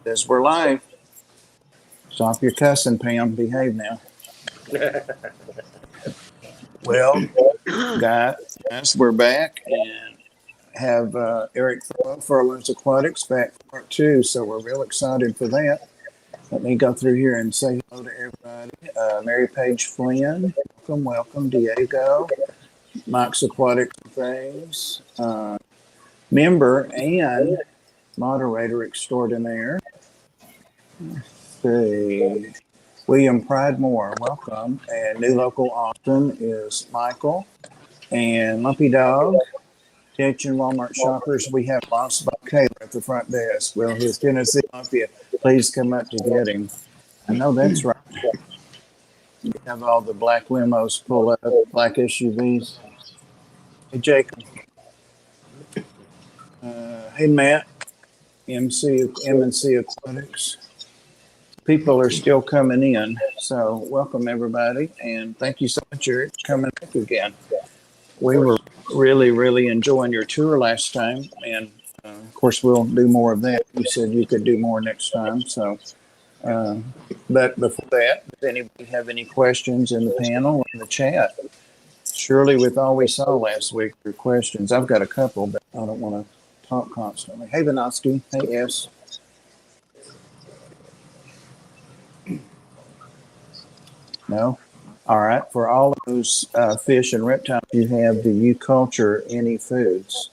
As we're live. Stop your cussing, Pam. Behave now. Well, guys, we're back and have Eric Ferlo, Ferlo'S Aquatics, back for part 2. So we're real excited for that. Let me go through here and say hello to everybody. Mary Page Flynn, welcome. Diego, Mike's Aquatics Things, member and moderator extraordinaire. Let's see. William Pridemore, welcome. And new local Austin is Michael. And Lumpy Dog. Attention Walmart shoppers, we have lost by Kayla at the front desk. Well, his Tennessee Mafia, please come up to get him. I know that's right. We have all the black limos pull up, black SUVs. Hey, Jacob. Hey, Matt. M&C Aquatics. People are still coming in, so welcome everybody, and thank you so much, Eric, for coming back again. We were really enjoying your tour last time, and of course we'll do more of that. You said you could do more next time, so but before that, does anybody have any questions in the panel or in the chat? Surely with all we saw last week, your questions. I've got a couple, but I don't want to talk constantly. Hey, Vinosky. Hey, S. No? All right. For all of those fish and reptiles you have, do you culture any foods?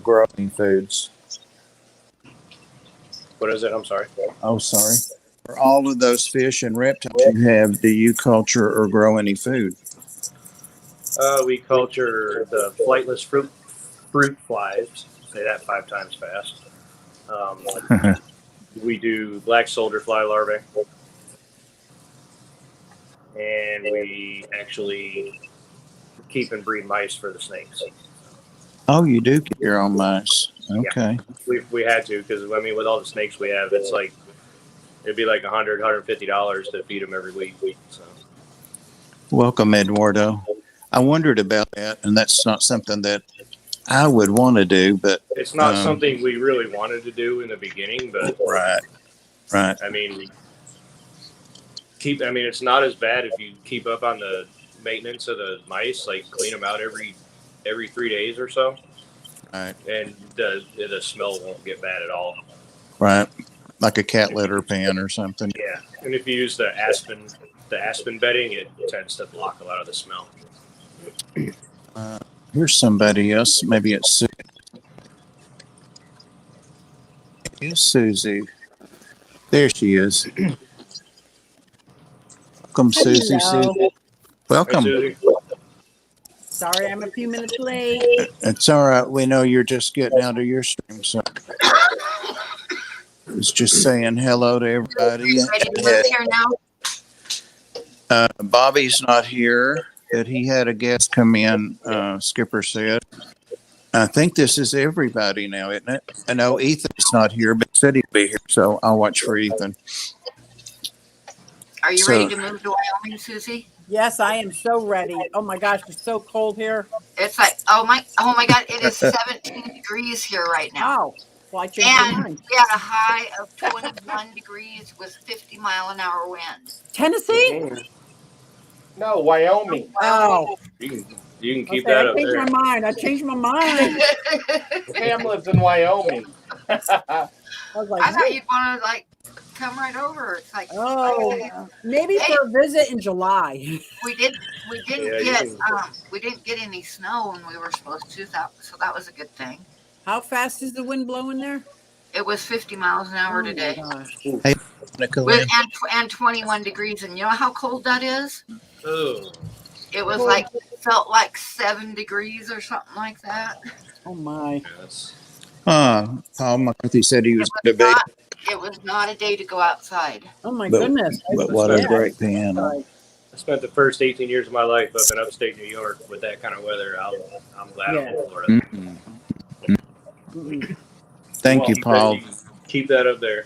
Grow any foods? What is it? I'm sorry. Oh, sorry. For all of those fish and reptiles you have, do you culture or grow any food? We culture the flightless fruit flies. Say that 5 times fast. We do black soldier fly larvae. And we actually keep and breed mice for the snakes. Oh, you do keep your own mice. Okay. Yeah. We had to, because I mean, with all the snakes we have, it's like it'd be like $100, $150 to feed them every week. So. Welcome, Eduardo. I wondered about that, and that's not something that I would want to do, but it's not something we really wanted to do in the beginning. But right. I mean, it's not as bad if you keep up on the maintenance of the mice, like clean them out every 3 days or so. Right. And the smell won't get bad at all. Right. Like a cat litter pan or something. Yeah. And if you use the aspen bedding, it tends to block a lot of the smell. Here's somebody else. Maybe it's Susie. Here's Susie. There she is. Welcome, Susie. Susie. Welcome. Hi, Susie. Sorry, I'm a few minutes late. It's all right. We know you're just getting out of your stream, so I was just saying hello to everybody. Ready to move here now? Bobby's not here, but he had a guest come in. Skipper said. I think this is everybody now, isn't it? I know Ethan's not here, but said he'd be here, so I'll watch for Ethan. Are you ready to move to Wyoming, Susie? Yes, I am so ready. Oh my gosh, it's so cold here. It's like, oh my God, it is 17 degrees here right now. Wow. Well, I changed my And mind. we had a high of 21 degrees with 50-mile-an-hour winds. Tennessee? No, Wyoming. Oh. You can keep Okay, that I up changed there. my mind. I changed my mind. Pam lives in Wyoming. I was like, I thought you'd want to like come right over. It's like, oh, maybe for a visit in July. we didn't get any snow when we were supposed to, so that was a good thing. How fast is the wind blowing there? It was 50 miles an hour Oh, today. Hey, Nicola. And 21 degrees. And you know how cold that is? Oh. It was like, felt like 7 degrees or something like that. Oh my. Yes. Paul McCarthy said he was going to be. It was not a day to go outside. Oh my goodness. But what a great piano. I spent the first 18 years of my life up in upstate New York with that kind of weather. I'm glad I'm in Florida. Thank you, Paul. Keep that up there.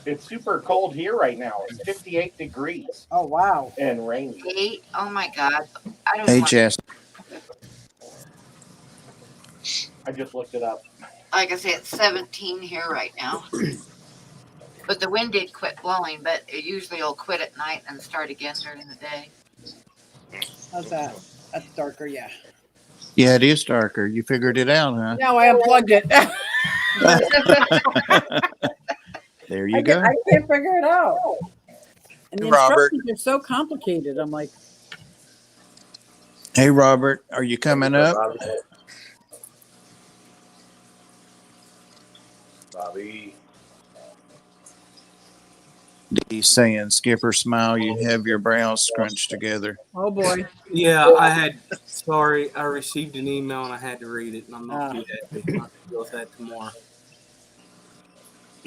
It's super cold here right now. It's 58 degrees Oh wow. and rainy. 8? Oh my God. I don't Hey, want Jess. I just looked it up. like I say, it's 17 here right now. But the wind did quit blowing, but it usually will quit at night and start again during the day. How's that? That's darker, yeah. Yeah, it is darker. You figured it out, huh? No, I unplugged it. There you go. I can't figure it out. And the Robert. instructions are so complicated. I'm like, Hey, Robert, are you coming up? Bobby. He's saying, Skipper, smile. You have your brows scrunched together. oh boy. Yeah, sorry, I received an email and I had to read it, and I'm not too happy. I'll deal with that tomorrow.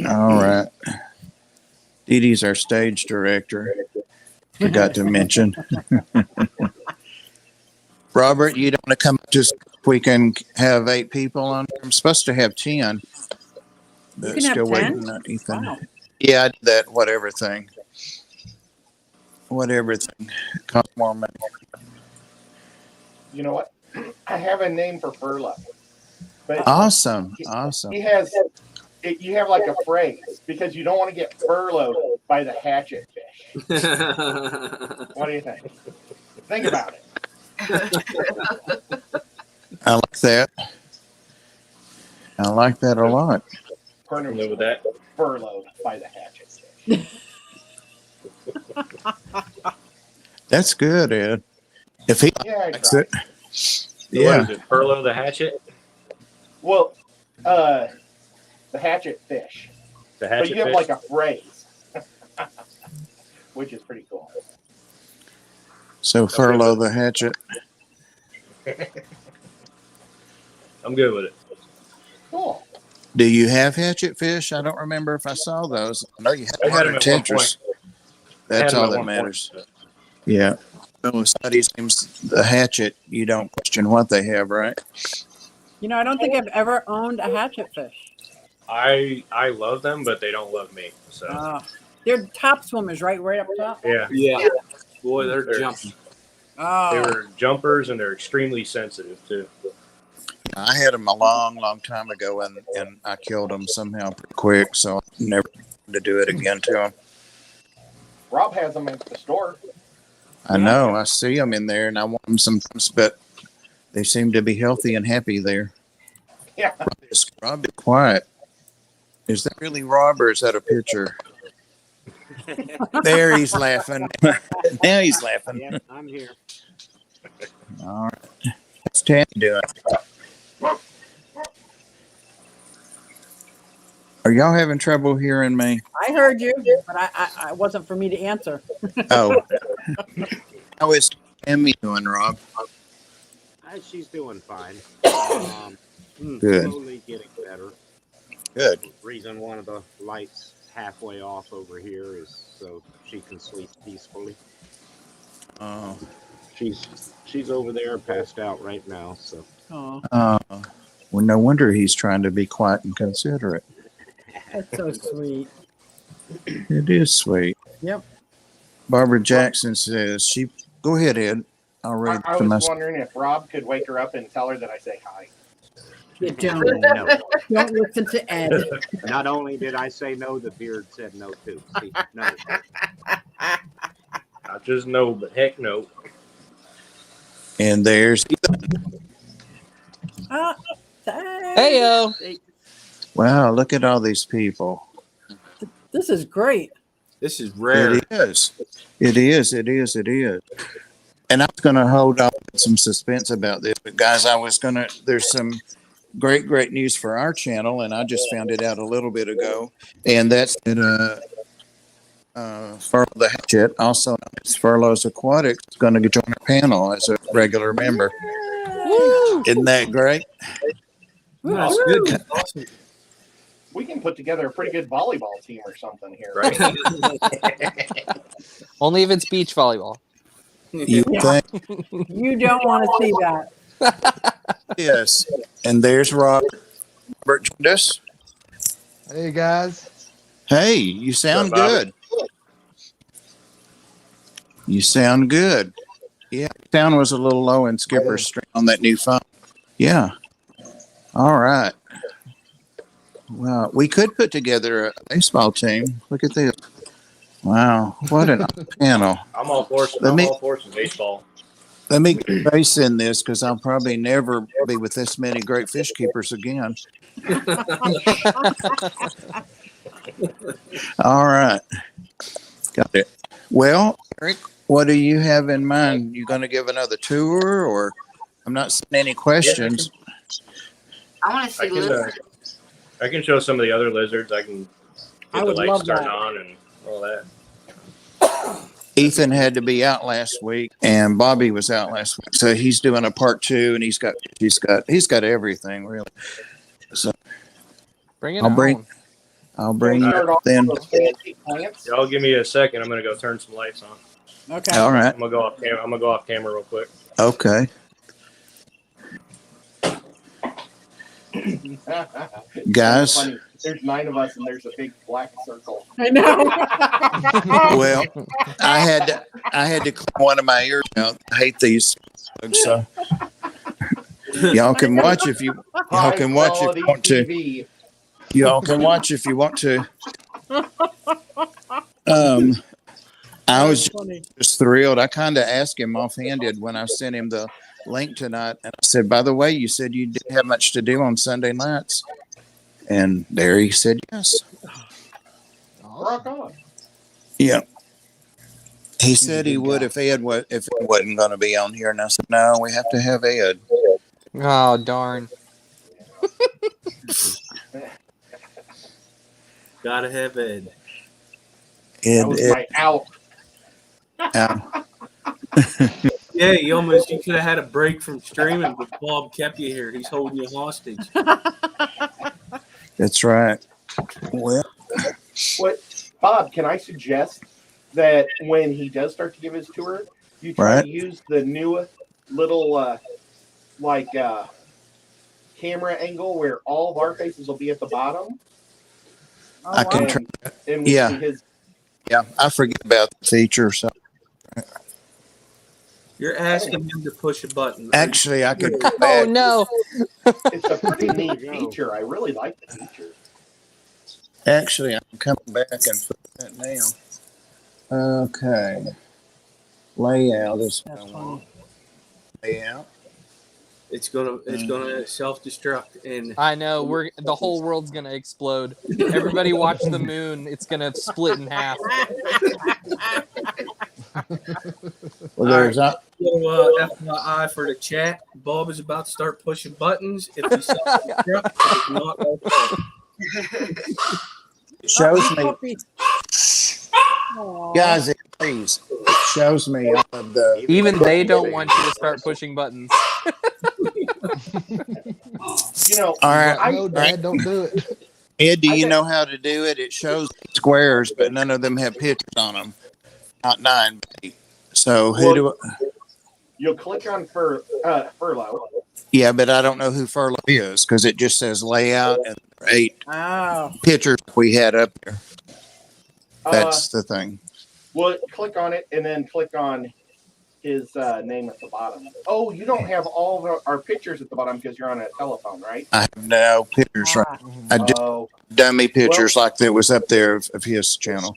All right. Dee Dee's our stage director. Forgot to mention. Robert, you don't want to come up just we can have 8 people on. I'm supposed to have 10. But You can have still 10? waiting on Ethan. Wow. Yeah, I did that. Whatever thing. Cost more money. You know what? I have a name for Ferlo. But Awesome. he has, you have like a phrase because you don't want to get furloughed by the hatchet fish. What do you think? Think about it. I like that. I like that a lot. Partner Live with that. furloughed by the hatchet fish. That's good, Ed. If he Yeah, I likes tried. it. What Yeah. is it? Ferlo the hatchet? Well, the hatchet fish. The But hatchet you have fish? like a phrase, which is pretty cool. So furlough the hatchet. I'm good with it. Cool. Do you have hatchet fish? I don't remember if I saw those. I know you I have had one him in at one Tetris. point. That's I had him all at that one matters. point. Yeah. So studies the hatchet, you don't question what they have, right? You know, I don't think I've ever owned a hatchet fish. I love them, but they don't love me. So They're top swimmers, right? Right up top. yeah, Yeah. Boy, they're jumping. they Oh, were jumpers and they're extremely sensitive too. I had them a long, long time ago, and I killed them somehow pretty quick, so I never to do it again to them. Rob has them at the store. I know. I see them in there, and I want them sometimes, but they seem to be healthy and happy there. Yeah. Rob, be quiet. Is that really Rob, or is that a picture? There, he's laughing. Now he's laughing. Yep, I'm here. All right. What's Tammy doing? Are y'all having trouble hearing me? I heard you, but I wasn't for me to answer. Oh. How is Tammy doing, Rob? She's doing fine. Good. Slowly getting better. Good. Reason one of the lights halfway off over here is so she can sleep peacefully. Oh. She's over there passed out right now. So Oh, Well, no wonder he's trying to be quiet and considerate. that's so sweet. It is sweet. Yep. Barbara Jackson says she. Go ahead, Ed. I'll read I to was myself. wondering if Rob could wake her up and tell her that I say hi. You don't listen to Ed. not only did I say no, the beard said no too. See, no. Not just no, but heck no. And there's. Hey, Heyo. Wow! Look at all these people. this is great. This is rare. It is. It is. It is. It is. And I was going to hold on with some suspense about this, but guys, there's some great news for our channel, and I just found it out a little bit ago, and that's that Ferlo the Hatchet, also known as Ferlo'S Aquatics, is going to join our panel as a regular member. Woo! Isn't that great? That's good. That's awesome. We can put together a pretty good volleyball team or something here. Right? Only if it's beach volleyball. You think? You don't want to see that. Yes. And there's Robert. Robert joined us. Hey guys. Hey, you sound What's up, good. You sound good. Yeah, sound was a little low in Skipper's stream on that new phone. Yeah. All right. Well, we could put together a baseball team. Look at this. Wow, what an panel. I'm all for Let me some baseball. get face in this because I'll probably never be with this many great fish keepers again. All right, got it. Well, Eric, what do you have in mind? You going to give another tour, or I'm not seeing any questions? I want to see lizards. I can show some of the other lizards. I can I get the would lights love turned that. on and all that. Ethan had to be out last week, and Bobby was out last week, so he's doing a part 2, and he's got everything really. So Bring it I'll bring on. I'll bring Start you off then. with those fancy plants. Y'all give me a second. I'm gonna go turn some lights on. Okay. All right. I'm gonna go off camera real quick. Okay. Guys. Funny. There's 9 of us and there's a big black circle. I know. Well, I had to clean one of my ears out. I hate these. So y'all can watch if you want to. TV. Y'all can watch if you want to. I was Funny. just thrilled. I kind of asked him offhanded when I sent him the link tonight, and I said, "By the way, you said you didn't have much to do on Sunday nights," and there he said yes. Rock on. Yeah. He said he would if Ed wasn't going to be on here, and I said, "No, we have to have Ed." Oh, darn. Gotta have Ed. That was my out. Yeah, you could have had a break from streaming, but Bob kept you here. He's holding you hostage. That's right. Well, Bob, can I suggest that when he does start to give his tour, you try Right. to use the new little camera angle where all of our faces will be at the bottom? Oh, I can wow. try. And we Yeah. see his. Yeah, I forget about the feature. So You're asking him to push a button. actually, I could come Oh, back. no. It's a pretty neat feature. I really like the feature. Actually, I'm coming back and put that now. Okay. Layout is That's what I funny. want. Layout. It's gonna self-destruct and I know. The whole world's going to explode. Everybody watch the moon. It's going to split in half. Well, there's FYI for the chat. Bob is about to start pushing buttons. If he self-destruct, it is not okay. it shows me, Puppies. Aw. guys. Please, it shows me all of the. Even they don't want you to start pushing buttons. You know, All right. No, Dad, don't do it. Ed, do you know how to do it? It shows squares, but none of them have pictures on them. Not 9, but 8. So you'll click on Ferlo. Yeah, but I don't know who Ferlo is because it just says layout and 8 Oh. pictures we had up there. That's the thing. Well, click on it and then click on his name at the bottom. Oh, you don't have all of our pictures at the bottom because you're on a telephone, right? I have no pictures. Right. I just Oh, dummy pictures like that was up there of his channel.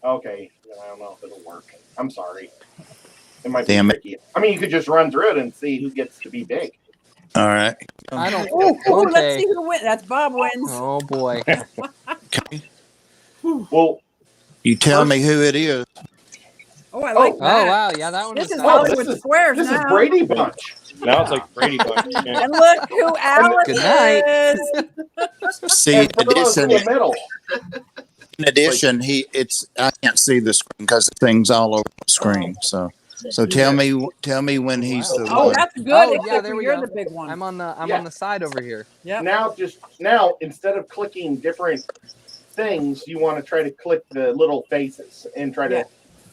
okay. Then I don't know if it'll work. I'm sorry. It might be Damn it. tricky. I mean, you could just run through it and see who gets to be big. All right. I don't. Ooh, let's Okay. see who wins. That's Bob wins. Oh, boy. Okay. Well, You tell me who it is. Oh, I like Oh, that. wow. Yeah, that one This was is nice. Hollywood Squares this is now. Brady Bunch. Now it's like Brady Bunch. Yeah. And look who Alice Good night. is. See, And Ferlo's in the middle. I can't see the screen because the thing's all over the screen. So tell me when he's the Oh, one. that's good. Oh, yeah, except there for we you're go. the big one. I'm on Yeah. the side over here. Yep. Now, instead of clicking different things, you want to try to click the little faces and try to.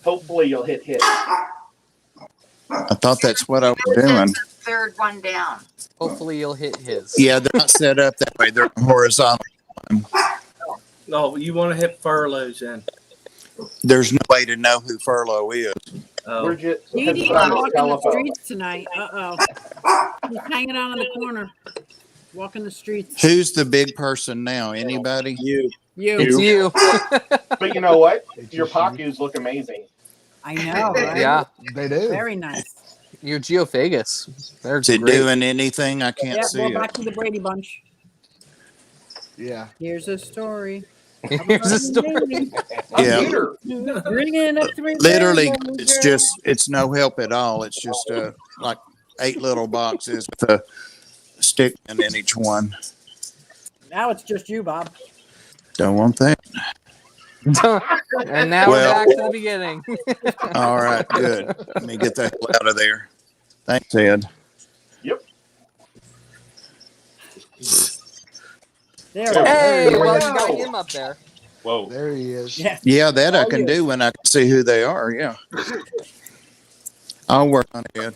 Hopefully, you'll hit hit. I thought that's what I was It says doing. the third one down. Hopefully, you'll hit his. Yeah, they're not set up that way. They're horizontal. No, you want to hit Ferlo'S then. There's no way to know who Ferlo is. Oh. We're just Dee because Dee's it's on the walking the telephone. streets tonight. Uh-oh. He's hanging out in the corner. Walking the streets. Who's the big person now? Anybody? You. It's you. But you know what? It's Your just you. Pacus look amazing. I know, right? Yeah. They do. Very nice. Your Geophagus. They're Is it great. doing anything? I can't Yeah, see well, it. back to the Brady Bunch. Yeah. Here's a story. Here's a story. Yeah. Peter. Bringing up three. Literally, rainbows, it's no help at all. It's just like 8 little boxes with a stick in each one. Now it's just you, Bob. Don't want that. And now we're back to the beginning. All right, good. Let me get the hell out of there. Thanks, Ed. There. Hey, There we well, go. you got him up there. Whoa. There he is. Yeah. Yeah, that I Oh, can yeah. do when I can see who they are. Yeah. I'll work on it.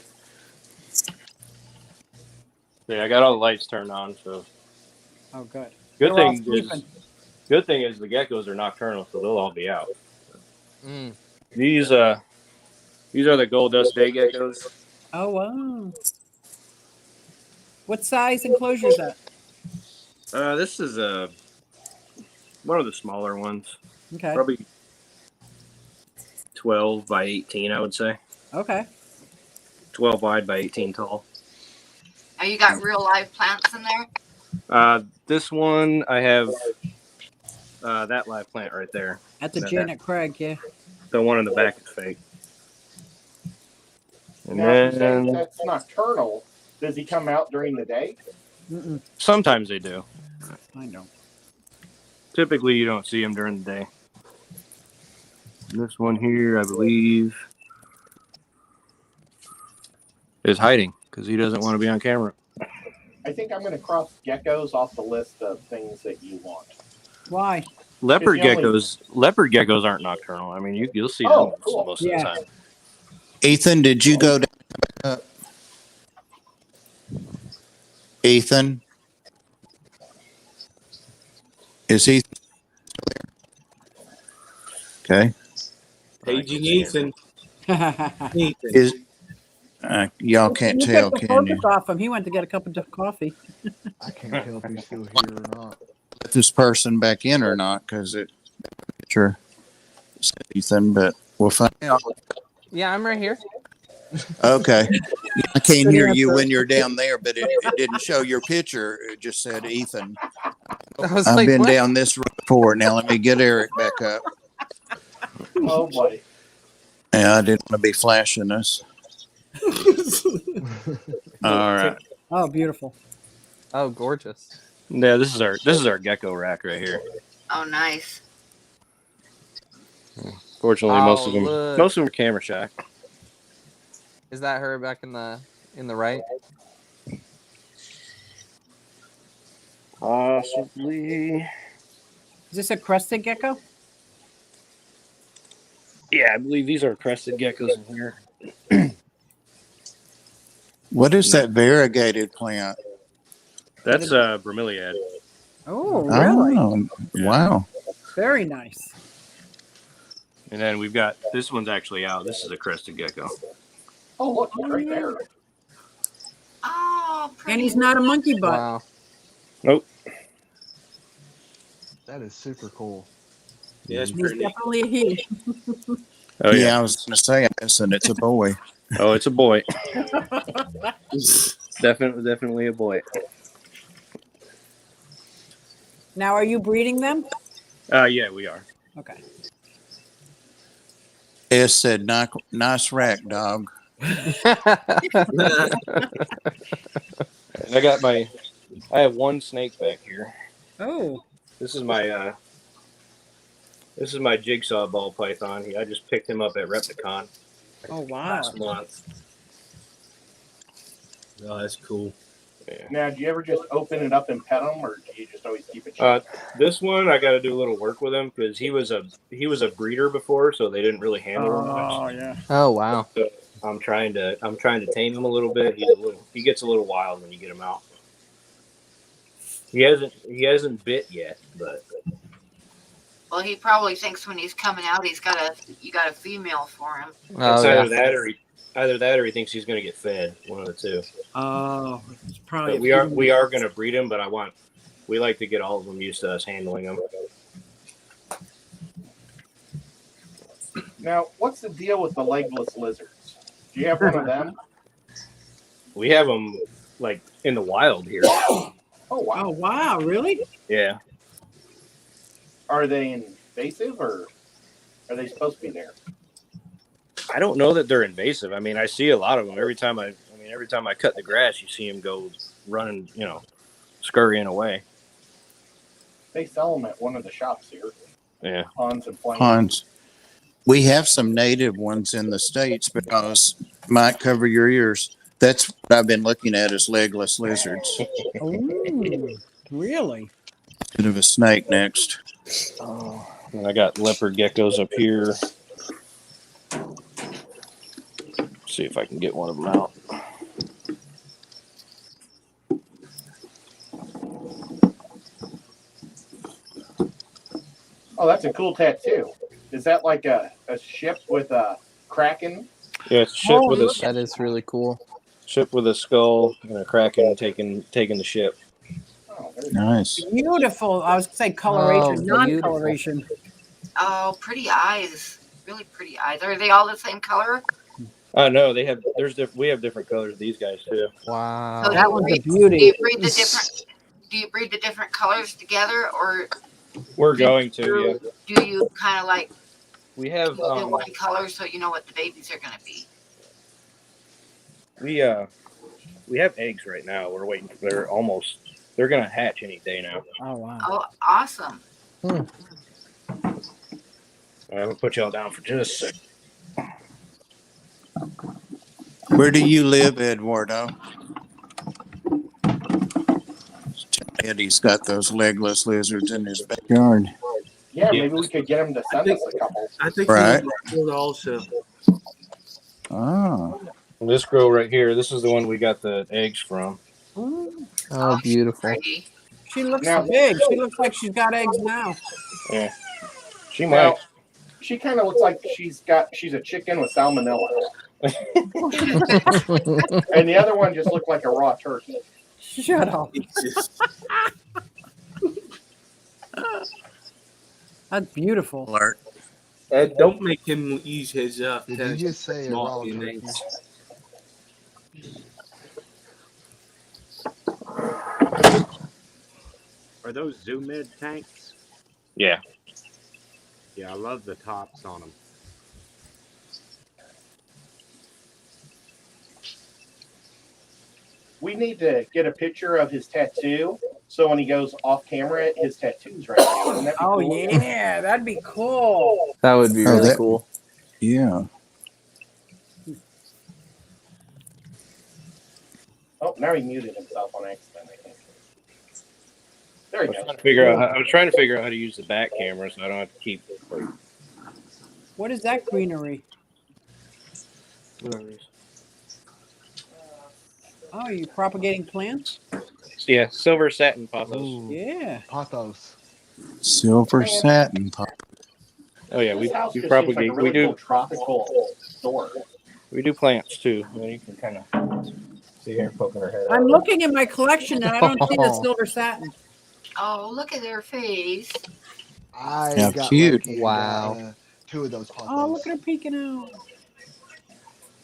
Yeah, I got all the lights turned on, so Oh, good. good They're all thing is sleeping. the geckos are nocturnal, so they'll all be out. Mm. These are the gold dust day geckos. Oh, wow. What size enclosure is that? This is one of the smaller ones, Okay. probably 12 by 18, I would say. Okay. 12 wide by 18 tall. Oh, you got real live plants in there? This one I have that live plant right there. At the No, Janet Craig, yeah. The one in the back is fake. And Now, if you say then that's nocturnal, does he come out during the day? Mm-mm. sometimes they do. I know. Typically, you don't see them during the day. This one here, I believe, is hiding because he doesn't want to be on camera. I think I'm going to cross geckos off the list of things that you want. Why? Leopard It's the only- geckos aren't nocturnal. I mean, you'll see Oh, them cool. most Yeah. of the time. Ethan, did you go down? Ethan? Is he okay? Paging Ethan. Ethan. Is y'all can't You tell, took the can you? focus off him. He went to get a cup of coffee. I can't tell if he's still here or not. Let this person back in or not? Because it sure said Ethan, but we'll find out. Yeah, I'm right here. Okay, I can't hear you when you're down there, but it didn't show your picture. It just said Ethan. I was I've like, been what? down this road before. Now let me get Eric back up. Oh, buddy. Yeah, I didn't want to be flashing us. All right. Oh, beautiful. Oh, gorgeous. Yeah, this is our gecko rack right here. Oh, nice. Fortunately, Oh, most of them look. are camera shy. Is that her back in the right? Possibly. Is this a crested gecko? Yeah, I believe these are crested geckos in here. What is that variegated plant? That's bromeliad. Oh, really? Oh, wow. Very nice. And then we've got this one's actually out. This is a crested gecko. Oh, look, he's right there. Oh, pretty. And he's not a monkey butt. Wow. Nope. That is super cool. Yeah, it's He's pretty neat. definitely a he. Oh yeah. yeah. I was going to say, and it's a boy. Oh, it's a boy. Definitely a boy. Now, are you breeding them? Yeah, we are. Okay. S said, nice rack, dog. And I have one snake back here. Oh, This is my jigsaw ball python. I just picked him up at Repticon oh wow. last month. Oh, that's cool. Yeah. Now, do you ever just open it up and pet them, or do you just always keep it shut? This one I got to do a little work with him because he was a breeder before, so they didn't really handle him much. yeah. Oh, wow. I'm trying to tame him a little bit. He gets a little wild when you get him out. He hasn't bit yet, but Well, he probably thinks when he's coming out, you got a female for him. Oh, it's yeah. either that or Either that or he thinks he's going to get fed. One of the two. Oh, it's probably. But we are going to breed him, but we like to get all of them used to us handling them. Now, what's the deal with the legless lizards? Do you have one of them? We have them like in the wild here. Oh Oh wow! wow, really? Yeah. Are they invasive or are they supposed to be there? I don't know that they're invasive. I mean, I see a lot of them every time I cut the grass. You see them go running, scurrying away. They sell them at one of the shops here. Yeah. Ponds and Flames. Ponds. We have some native ones in the States because, might cover your ears, that's what I've been looking at is legless lizards. Oh, really? Bit of a snake next. Oh, and I got leopard geckos up here. See if I can get one of them out. Oh, that's a cool tattoo. Is that like a ship with a kraken? Yeah, it's a ship with That is really cool. a skull and a kraken taking the ship. Oh, very Nice. Beautiful. I was gonna say coloration, Oh, beautiful. non-coloration. Oh, pretty eyes. Really pretty eyes. Are they all the same color? No, we have different colors. These guys too. Wow. So That one's a Do beauty. you breed the different colors together, or We're going to. Yeah. do you kind of like We have keep it one color so you know what the babies are going to be? we have eggs right now. We're waiting. They're gonna hatch any day now. Oh wow. Oh, awesome. I'm gonna put y'all down for just a second. Where do you live, Eduardo? Eddie's got those legless lizards in his backyard. Yeah, maybe we could get him to send us a couple. I think Right. we also. Oh, This girl right here. This is the one we got the eggs from. Oh, beautiful. Pretty. She looks Now- big. She looks like she's got eggs now. Yeah, she Now, might. she kind of looks like she's a chicken with salmonella, and the other one just looked like a raw turkey. Shut up. That's beautiful. alert. Ed, don't make him use his Did you tennis just say a raw mafia turkey? names. Are those zoom mid tanks? Yeah. Yeah, I love the tops on them. We need to get a picture of his tattoo, so when he goes off camera, his tattoo's right there. Wouldn't that be Oh cool? yeah, that'd be cool. That would be Oh, really that- cool. Yeah. Oh, now he muted himself on accident, I think. There I he was goes. trying to figure out how to use the back camera so I don't have to keep. What is that greenery? Oh, you propagating plants? Yeah, silver satin pothos. Ooh, Yeah. pothos. Silver satin pop. Oh yeah, This house we just propagate. seems like a really we do cool tropical store. we do plants too. Well, you can kind of see her poking her head out. I'm looking at my collection and I don't see the silver satin. Oh, look at their face. I How got cute. lucky and Wow. got, 2 of those pothos. Oh, look at her peeking out.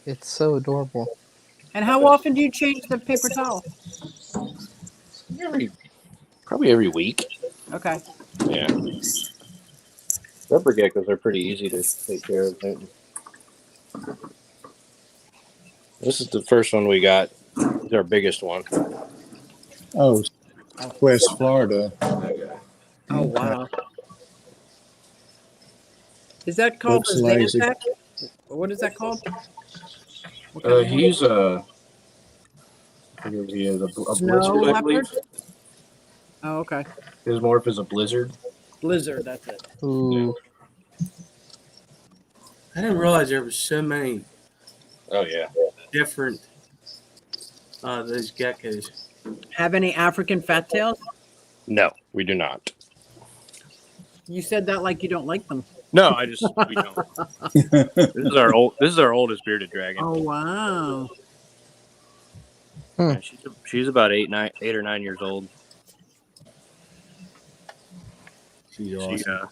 It's so adorable. And how often do you change the paper towel? Probably every week. Okay. Yeah. Leopard geckos are pretty easy to take care of. This is the first one we got. It's our biggest one. Oh, Southwest Florida. Oh wow. Is that called Looks a lazy. Zantac? What is that called? What kind of one? He's a. He is a Snow blizzard. I believe. leopard? Oh, okay. His morph is a blizzard. Blizzard, that's it. Ooh. I didn't realize there was so many Oh yeah. different those geckos. Have any African fat tails? No, we do not. You said that like you don't like them. No, we don't. This is our oldest bearded dragon. Oh wow. Yeah, she's about 8 or 9 years old. She's awesome.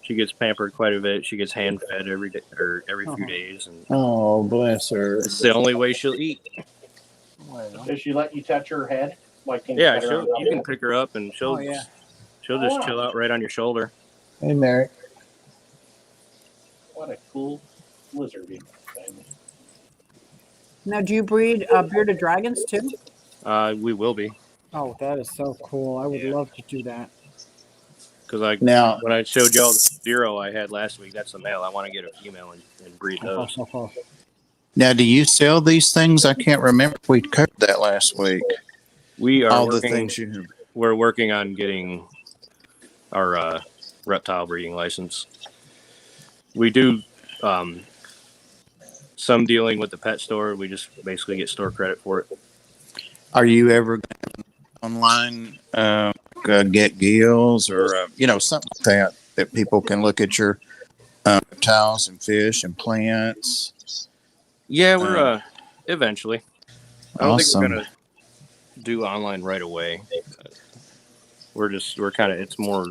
She gets pampered quite a bit. She gets hand fed every day or every few days, and Oh, bless her. it's the only way she'll eat. Does she let you touch her head? Like, can you Yeah, pet her on you the can head? pick her up, and she'll Yeah. just chill out right on your shoulder. Hey, Mary. What a cool lizardy thing. Now, do you breed bearded dragons too? We will be, Oh, that is so cool. I would Yeah. love to do that. because Now, when I showed y'all the 0 I had last week, that's a male. I want to get a female and breed those. now, do you sell these things? I can't remember if we covered that last week. We are All the working, things you. we're working on getting our reptile breeding license. We do some dealing with the pet store. We just basically get store credit for it. Are you ever going online get gills or something like that people can look at your reptiles and fish and plants? Yeah, we're eventually. I don't think we're Awesome. gonna do online right away. We're kind of, it's more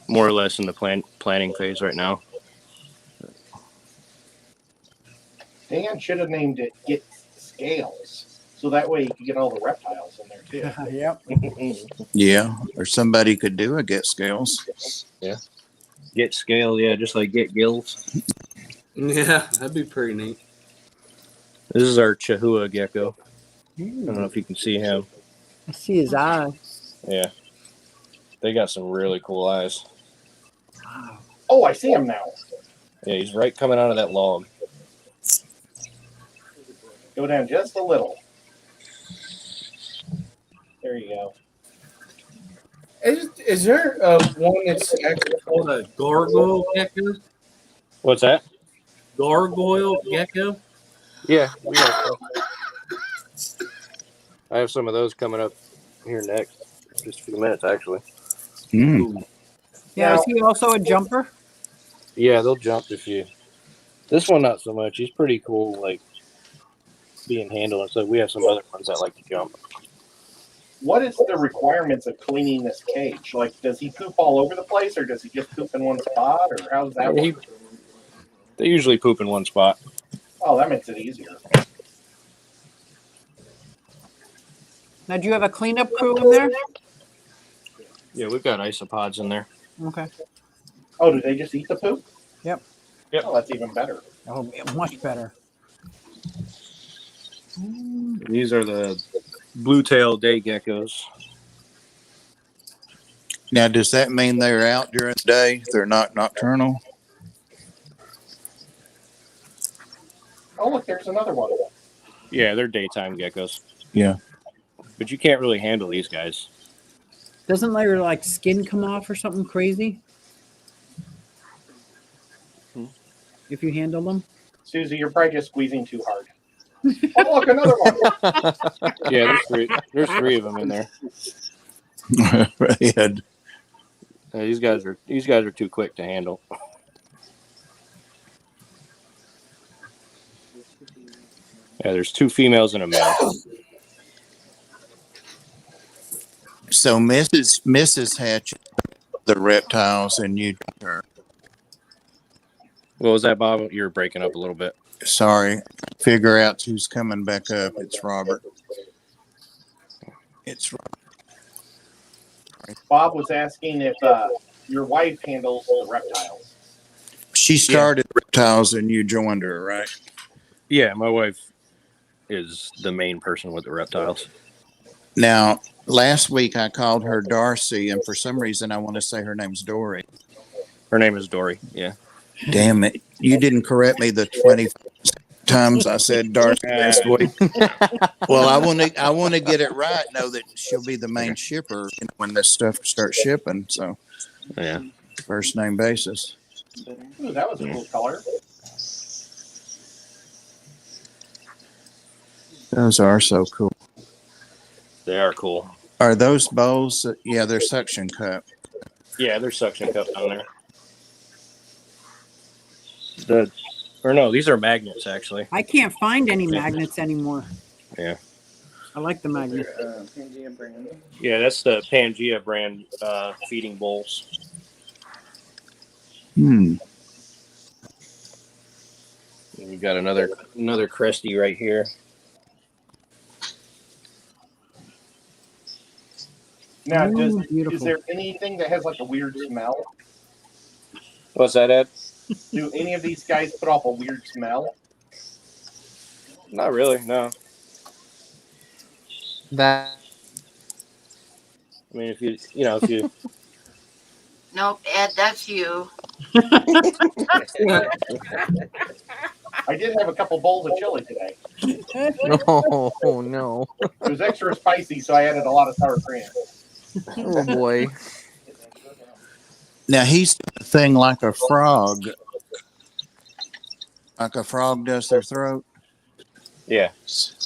or less in the planning phase right now. Dan should have named it Get Scales, so that way you could get all the reptiles in there too. Yep. Yeah, or somebody could do a get scales. Get scale, yeah, just like get gills. Yeah, that'd be pretty neat. This is our Chihuahua Gecko. I don't know if you can see him. I see his eye. Yeah. They got some really cool eyes. Oh, I see him now. Yeah, he's right coming out of that log. Go down just a little. There you go. Is there one that's actually called a Gargoyle Gecko? What's that? Gargoyle Gecko? Yeah, we got some. I have some of those coming up here next. Just a few minutes, actually. Mm. Yeah, Now- is he also a jumper? Yeah, they'll jump if you. This one, not so much. He's pretty cool, like being handled and stuff. We have some other ones that like to jump. What is the requirements of cleaning this cage? Like, does he poop all over the place, or does he just poop in one spot, or how does that work? They usually poop in one spot. Oh, that makes it easier. Now, do you have a cleanup crew in there? Yeah, we've got isopods in there. Okay. Oh, do they just eat the poop? Yep. Yep. Oh, that's even better. Oh, much better. These are the blue-tailed day geckos. Now, does that mean they're out during the day? They're not nocturnal? Oh, look, there's another one. Yeah, they're daytime geckos. Yeah. But you can't really handle these guys. Doesn't their like skin come off or something crazy? If you handle them? Susie, you're probably just squeezing too hard. Oh, look, another one. Yeah, there's three of them in there. Right. These guys are too quick to handle. Yeah, there's 2 females and a male. So Mrs. Hatchet, the reptiles, and you. What was that, Bob? You were breaking up a little bit. Sorry, figure out who's coming back up. It's Robert. It's Robert. Bob was asking if your wife handles the reptiles. She started reptiles and you joined her, right? Yeah, my wife is the main person with the reptiles. Now, last week I called her Darcy, and for some reason I want to say her name's Dory. Her name is Dory. Yeah. Damn it. You didn't correct me the 20 times I said Darcy last week. Well, I want to get it right, know that she'll be the main shipper when this stuff starts shipping. So, Yeah. first name basis. Ooh, that was a cool color. Those are so cool. They are cool. Are those bowls? Yeah, they're suction cup. Yeah, there's suction cups on there. These are magnets actually. I can't find any magnets anymore. Yeah. I like the magnet. Yeah, that's the Pangea brand feeding bowls. Hmm. And we got another Cresty right here. Now, Ooh, is beautiful. there anything that has like a weird smell? What's that, Ed? Do any of these guys put off a weird smell? Not really, no. That I mean, if you Nope, Ed, that's you. I did have a couple bowls of chili today. oh no. It was extra spicy, so I added a lot of sour cream. Oh boy. Now he's doing a thing like a frog. Like a frog does their throat. yeah.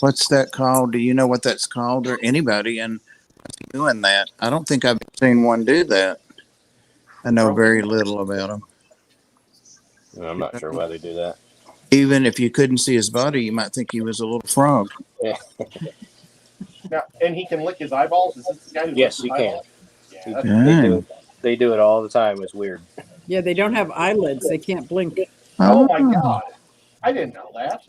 What's that called? Do you know what that's called, or anybody? And doing that, I don't think I've seen one do that. I know very little about them. I'm not sure why they do that. Even if you couldn't see his body, you might think he was a little frog. Yeah. Now, and he can lick his eyeballs. Is this the guy who Yes, licks his he can. eyeballs? Yeah, that's Dang. They do it all the time. It's weird. Yeah, they don't have eyelids. They can't blink. Oh my god. I didn't know that.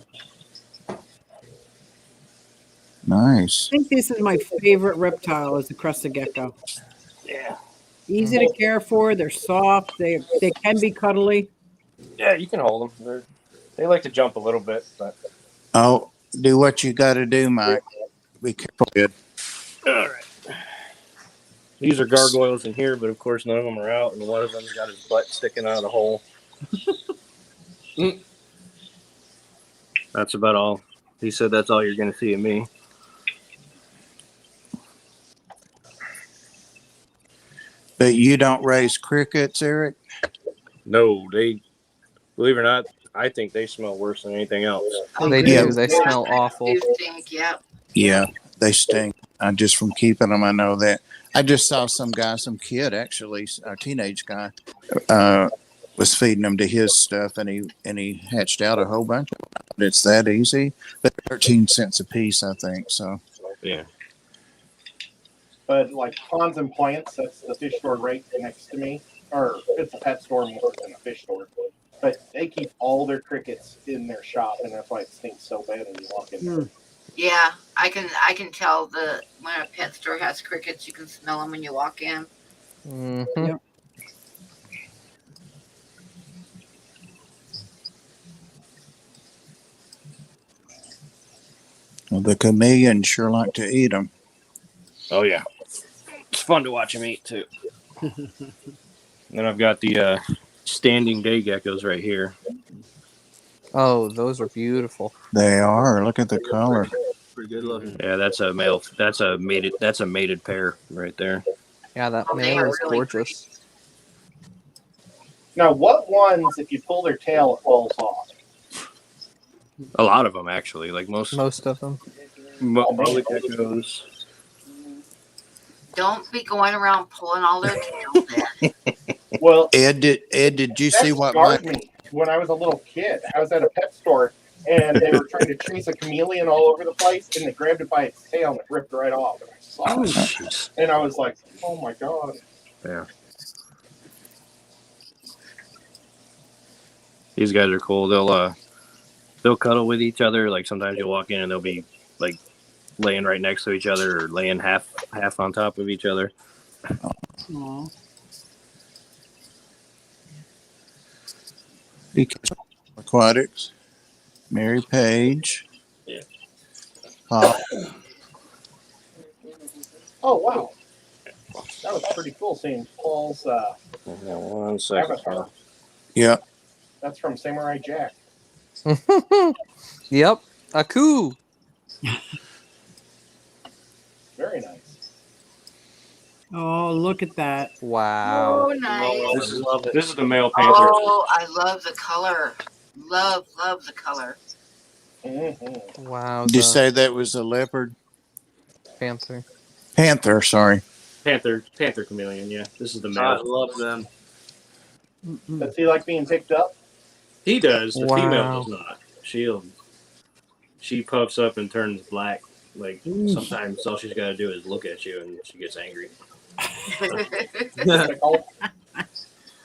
Nice. I think this is my favorite reptile is the Crested Gecko. Yeah. Easy to care for. They're soft. They can be cuddly. Yeah, you can hold them. They like to jump a little bit, but Oh, do what you got to do, Mike. Be careful, kid. all right. These are gargoyles in here, but of course none of them are out, and one of them's got his butt sticking out of the hole. That's about all. He said that's all you're going to see of me. But you don't raise crickets, Eric? No, they, believe it or not, I think they smell worse than anything else. They Yeah. do. They smell awful. Do stink, yep. Yeah, they stink. Just from keeping them, I know that. I just saw some kid actually, a teenage guy, was feeding them to his stuff, and he hatched out a whole bunch of them. It's that easy. But 13 cents a piece, I think. So Yeah. But like Ponds and Plants, that's the fish store right next to me. Or it's a pet store more than a fish store. But they keep all their crickets in their shop, and that's why it stinks so bad when you walk in there. Yeah, I can tell when a pet store has crickets, you can smell them when you walk in. Mm-hmm. Yep. well, the chameleons sure like to eat them. Oh, yeah. It's fun to watch them eat, too. Then I've got the standing day geckos right here. Oh, those are beautiful. They are. Look at the color. Pretty good looking. Yeah, that's a male. That's a mated pair right there. Yeah, that They male are is really gorgeous. Now, what ones, if you pull their tail, it falls off? A lot of them, actually. Like most Most of them. the geckos. Don't be going around pulling all their tails in. Well, Ed, did you see that what scarred Mike? me when I was a little kid. I was at a pet store, and they were trying to chase a chameleon all over the place, and they grabbed it by its tail and it ripped right off. And I saw it, and I was like, "Oh my god!" Yeah. These guys are cool. They'll cuddle with each other. Like sometimes you'll walk in and they'll be like laying right next to each other or laying half on top of each other. Aw. Aquatics, Mary Page. Yeah. Paul. Oh wow, that was pretty cool seeing Paul's Yeah, 1 second. avatar. Yeah. That's from Samurai Jack. Yep. Aku. Very nice. Oh, look at that. Wow. Oh, nice. This is the male panther. Oh, I love the color. Love the color. Mm-hmm. Wow. Did you the say that was a leopard? Panther. Panther, sorry. Panther chameleon. Yeah, this is the male. I love them. Does he like being picked up? He does. The female Wow. does not. She puffs up and turns black. Like sometimes all she's got to do is look at you and she gets angry. Typical.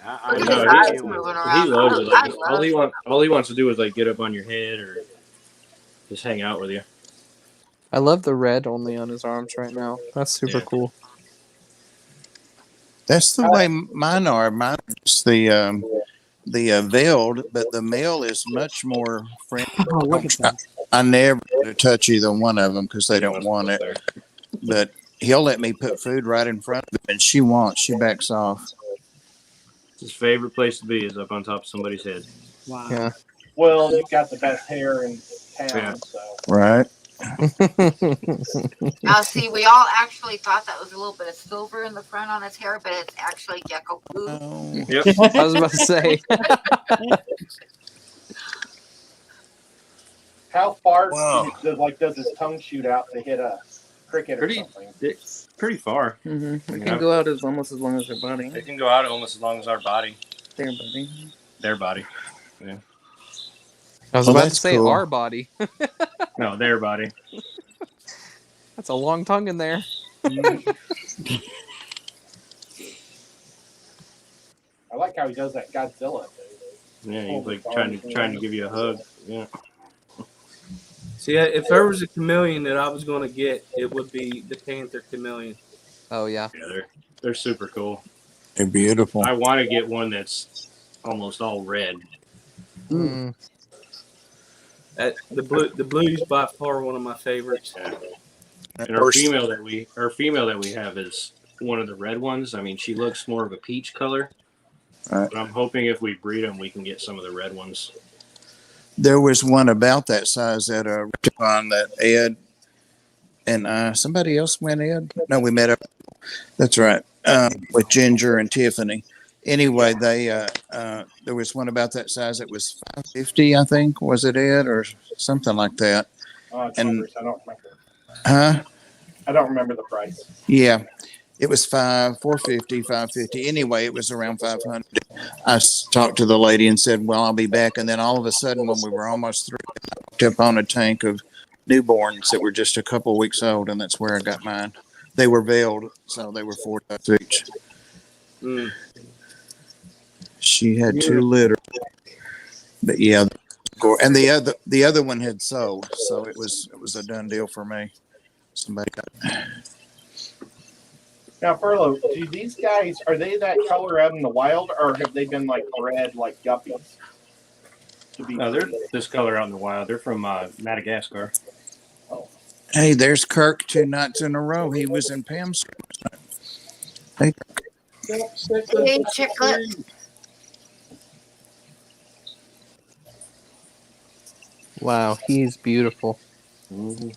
I Look at No, his know eyes it moving was- He around. loves it. I Like, love all he wants to do is like get up on your head or just hang out with you. I love the red only on his arms right now. That's super Yeah. cool. That's the way mine are. Mine is the veiled, but the male is much more friendly. Oh, look at that. I never touch either one of them because they don't want it. But he'll let me put food right in front of him, and she backs off. His favorite place to be is up on top of somebody's head. Wow. Yeah. Well, you've got the best hair in town, Yeah. so. Right. Now, see, we all actually thought that was a little bit of silver in the front on his hair, but it's actually gecko poo. Oh. Yep. I was about to say. How far Wow. does his tongue shoot out to hit a cricket or Pretty- something? It's pretty far. Mm-hmm. It Yeah. can go out as almost as long as their body. It can go out almost as long as our body, Their body. their body. I was Well, about to that's say cool. our body. No, their body. That's a long tongue in there. I like how he does that Godzilla thing. Yeah, he's like trying to give you a hug. Yeah. See, if there was a chameleon that I was going to get, it would be the Panther Chameleon. Oh yeah. Yeah, they're super cool. They're beautiful. I want to get one that's almost all red. Mm. The blue's by far one of my favorites. And our female that we have is one of the red ones. I mean, she looks more of a peach color. Right. But I'm hoping if we breed them, we can get some of the red ones. There was one about that size at a restaurant that Ed and somebody else went. Ed? No, we met up. That's right. With Ginger and Tiffany. Anyway, there was one about that size. It was $550, I think. Was it Ed or something like that? It's And- numbers. I don't remember. Huh? I don't remember the price. Yeah. It was $450. Anyway, it was around 500. I talked to the lady and said, well, I'll be back. And then all of a sudden, when we were almost through, I walked up on a tank of newborns that were just a couple weeks old, and that's where I got mine. They were veiled, so they were $4 each. Mm. She had 2 litters. But yeah, and the other one had sold, so it was a done deal for me. Somebody got it. Now, Ferlo, do these guys, are they that color out in the wild, or have they been like bred like guppies? No, they're this color out in the wild. They're from Madagascar. Hey, there's Kirk 2 nights in a row. He was in Pam's. Hey, Hey, Chicklet. Wow, he's beautiful. Mm-hmm.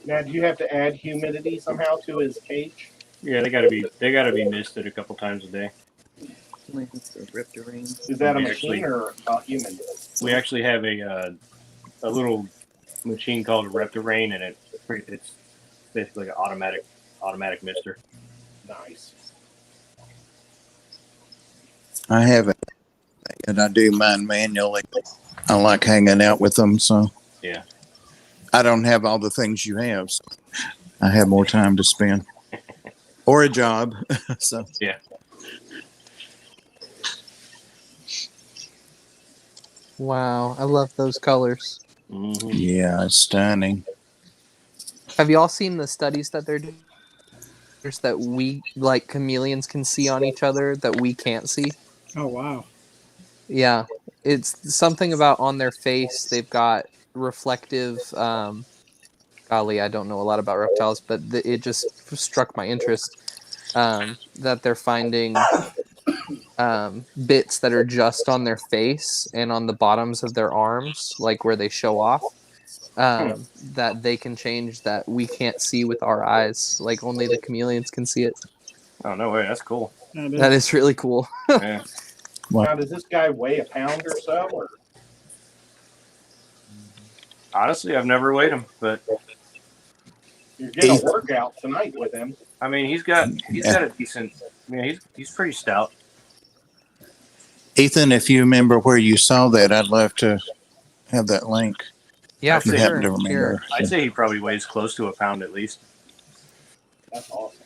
Now, do you have to add humidity somehow to his cage? Yeah, they gotta be misted a couple times a day. Like it's the Riptorine. Is that a We machine actually- or a human? We actually have a little machine called a Reptorane, and it's basically an automatic mister. Nice. I haven't, and I do mine manually. I like hanging out with them, so Yeah. I don't have all the things you have. So I have more time to spend, or a job. So Yeah. Wow, I love those colors. Mm-hmm. yeah, it's stunning. Have you all seen the studies that they're doing? That we, like chameleons, can see on each other that we can't see? Oh, wow. Yeah, it's something about on their face. They've got reflective. Golly, I don't know a lot about reptiles, but it just struck my interest that they're finding bits that are just on their face and on the bottoms of their arms, like where they show off. That they can change that we can't see with our eyes. Like only the chameleons can see it. Oh no way, that's cool. That is really cool. Yeah. Now, does this guy weigh a pound or so? Or? Honestly, I've never weighed him, but You're getting a workout tonight with him. I mean, he's got a decent. Yeah, he's pretty stout. Ethan, if you remember where you saw that, I'd love to have that link. Yeah, If for you happen to sure. remember. Here. I'd say he probably weighs close to a pound at least. That's awesome.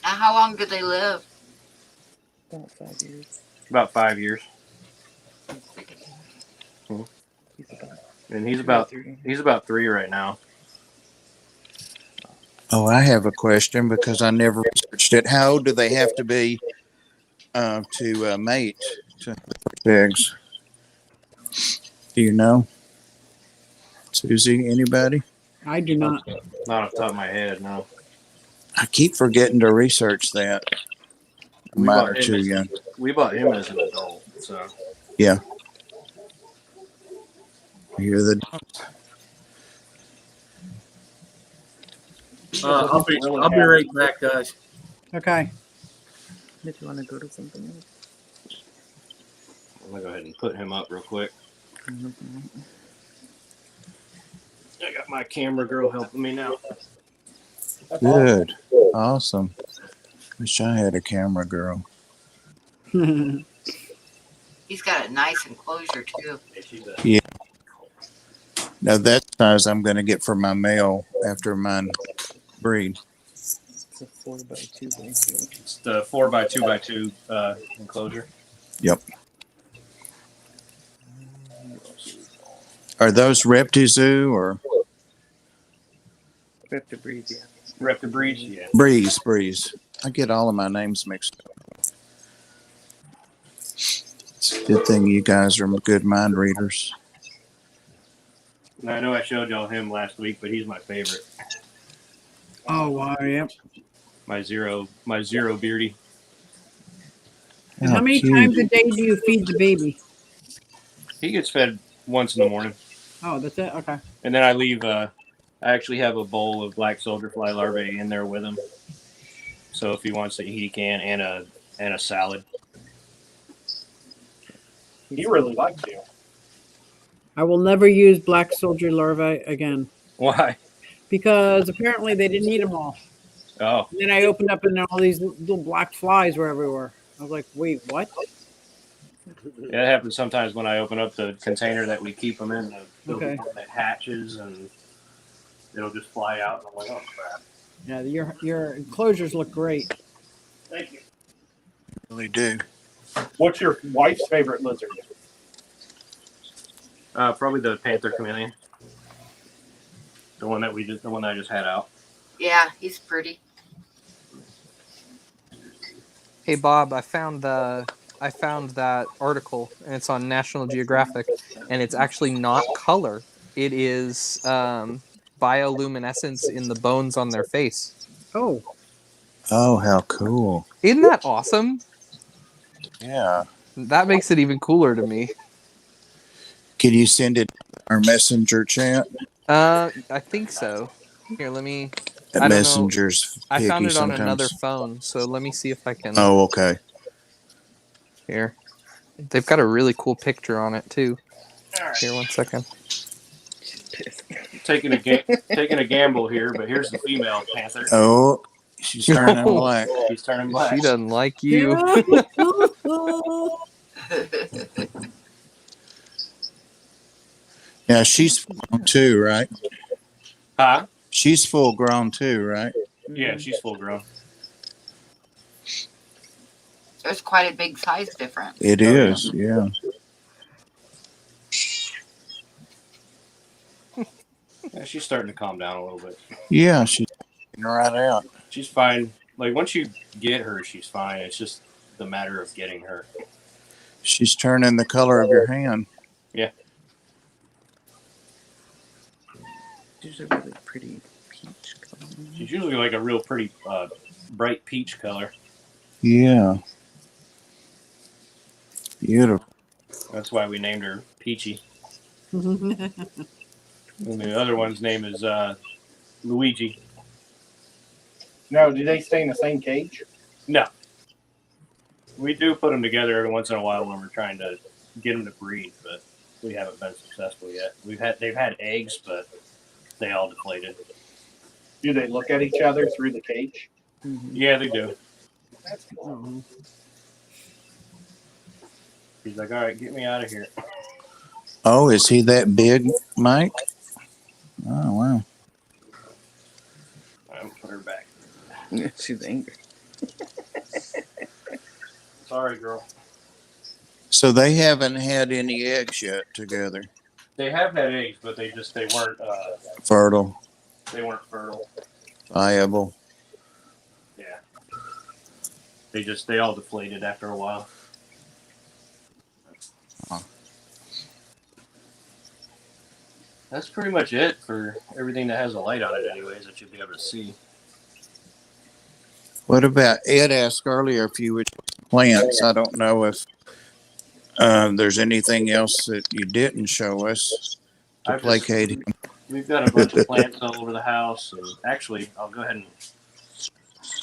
Now, how long do they live? About 5 years. About 5 years. He's about And 3. he's about 3 right now. Oh, I have a question because I never researched it. How old do they have to be to mate to eggs? Do you know? Susie, anybody? I do not. Not off the top of my head, no. I keep forgetting to research that. Mine are too young. We bought him as an adult, so. Yeah. You're the I'll be right back, guys. Okay. If you want to go to something else. I'm gonna go ahead and put him up real quick. Mhm. I got my camera girl helping me now. good. Awesome. Wish I had a camera girl. He's got a nice enclosure too. Yeah. Now that size I'm going to get for my male after mine breed. It's a 4x2 by 2. It's the 4x2x2 enclosure. Yep. Are those Reptizoo or We have to breathe, yeah. Reptile breeds, yeah. Breeze? I get all of my names mixed up. It's a good thing you guys are good mind readers. And I know I showed y'all him last week, but he's my favorite. Oh, wow. Yep. My zero beardy. And how many cute. times a day do you feed the baby? He gets fed once in the morning, Oh, that's it? Okay. and then I leave. I actually have a bowl of black soldier fly larvae in there with him. So if he wants to eat, he can, and a salad. He really likes you. I will never use black soldier larvae again Why? because apparently they didn't eat them all. Oh, And then I opened up and then all these little black flies were everywhere. I was like, wait, what? yeah, it happens sometimes when I open up the container that we keep them in. Okay. It hatches and it'll just fly out, and I'm like, oh crap. Yeah, your enclosures look great. Thank you. Really do. What's your wife's favorite lizard? Probably the Panther Chameleon. The one that I just had out. Yeah, he's pretty. Hey Bob, I found that article, and it's on National Geographic, and it's actually not color. It is bioluminescence in the bones on their face. Oh, Oh, how cool. Isn't that awesome? Yeah. That makes it even cooler to me. Can you send it to our messenger chat? I think so. Here, let me. That I don't know. messenger's I found picky it on sometimes. another phone, so let me see if I can. Oh, okay. Here, they've got a really cool picture on it too. Here, 1 second. Taking a gamble here, but here's the female Panther. Oh, she's turning black. She's turning black. She doesn't like you. Now she's grown too, right? Huh? She's full grown too, right? Yeah, she's full grown. There's quite a big size difference. It is, yeah. Yeah, she's starting to calm down a little bit. Yeah, she's right out. She's fine. Like once you get her, she's fine. It's just the matter of getting her. She's turning the color of your hand. Yeah. She's a really pretty peach color. She's usually like a real pretty bright peach color. Yeah. Beautiful. That's why we named her Peachy. And the other one's name is Luigi. No, do they stay in the same cage? No. We do put them together every once in a while when we're trying to get them to breed, but we haven't been successful yet. They've had eggs, but they all deflated. Do they look at each other through the cage? Mm-hmm. Yeah, they do. That's cool. Mhm. He's like, all right, get me out of here. Oh, is he that big, Mike? Oh, wow. I'm put her back. She's angry. Sorry, girl. So they haven't had any eggs yet together. They have had eggs, but they weren't Fertile, fertile. viable. Yeah. They all deflated after a while. Huh. That's pretty much it for everything that has a light on it anyways that you'll be able to see. What about, Ed asked earlier if you would plants. I don't know if there's anything else that you didn't show us to placate him. We've got a bunch of plants all over the house, and actually, I'll go ahead and